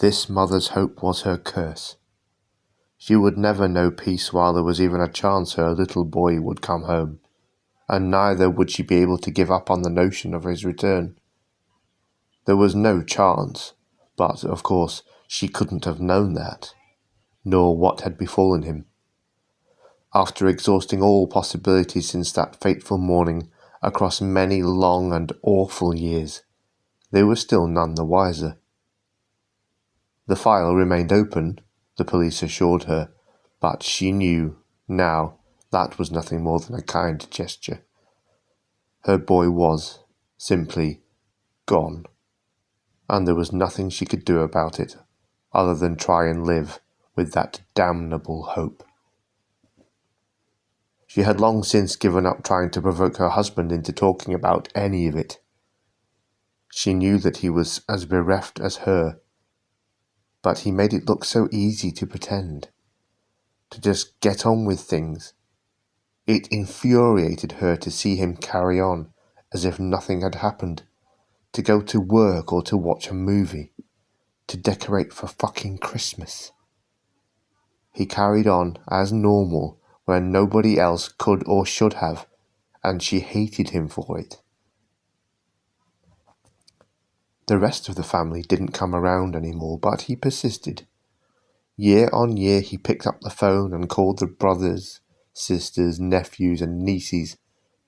This mother's hope was her curse. She would never know peace while there was even a chance her little boy would come home, and neither would she be able to give up on the notion of his return. There was no chance, but of course she couldn't have known that, nor what had befallen him. After exhausting all possibilities since that fateful morning across many long and awful years, they were still none the wiser. The file remained open, the police assured her, but she knew, now, that was nothing more than a kind gesture. Her boy was, simply, gone, and there was nothing she could do about it, other than try and live with that damnable hope. She had long since given up trying to provoke her husband into talking about any of it. She knew that he was as bereft as her, but he made it look so easy to pretend, to just get on with things. It infuriated her to see him carry on as if nothing had happened, to go to work or to watch a movie, to decorate for fucking Christmas. He carried on as normal when nobody else could or should have, and she hated him for it. The rest of the family didn't come around anymore, but he persisted. Year on year he picked up the phone and called the brothers, sisters, nephews and nieces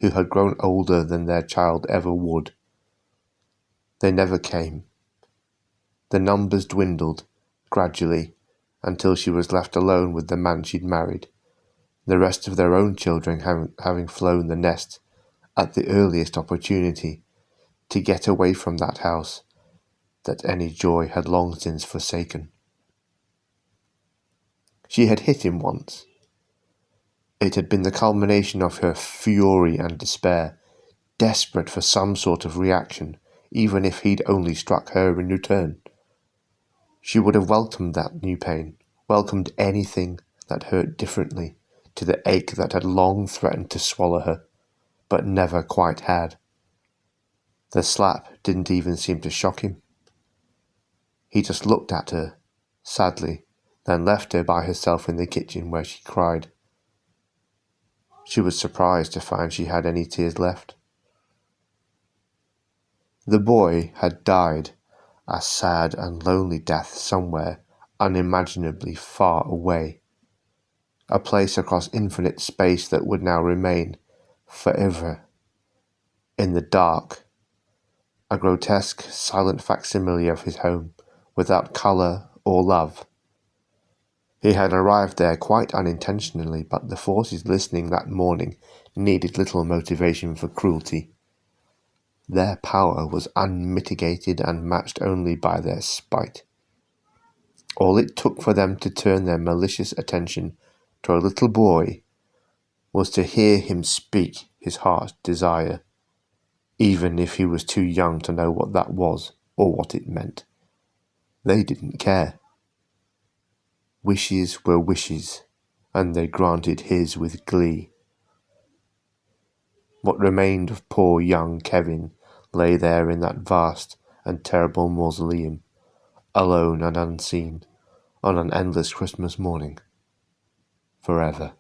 who had grown older than their child ever would. They never came. The numbers dwindled, gradually, until she was left alone with the man she'd married, the rest of their own children having flown the nest at the earliest opportunity to get away from that house that any joy had long since forsaken. She had hit him once. It had been the culmination of her fury and despair, desperate for some sort of reaction, even if he'd only struck her in return. She would have welcomed that new pain, welcomed anything that hurt differently, to the ache that had long threatened to swallow her, but never quite had. The slap didn't even seem to shock him. He just looked at her, sadly, then left her by herself in the kitchen where she cried. She was surprised to find she had any tears left. The boy had died a sad and lonely death somewhere unimaginably far away, a place across infinite space that would now remain forever in the dark, a grotesque, silent facsimile of his home, without colour or love. He had arrived there quite unintentionally, but the forces listening that morning needed little motivation for cruelty. Their power was unmitigated and matched only by their spite. All it took for them to turn their malicious attention to a little boy was to hear him speak his heart's desire, even if he was too young to know what that was or what it meant. They didn't care. Wishes were wishes, and they granted his with glee. What remained of poor young Kevin lay there in that vast and terrible mausoleum, alone and unseen, on an endless Christmas morning, forever.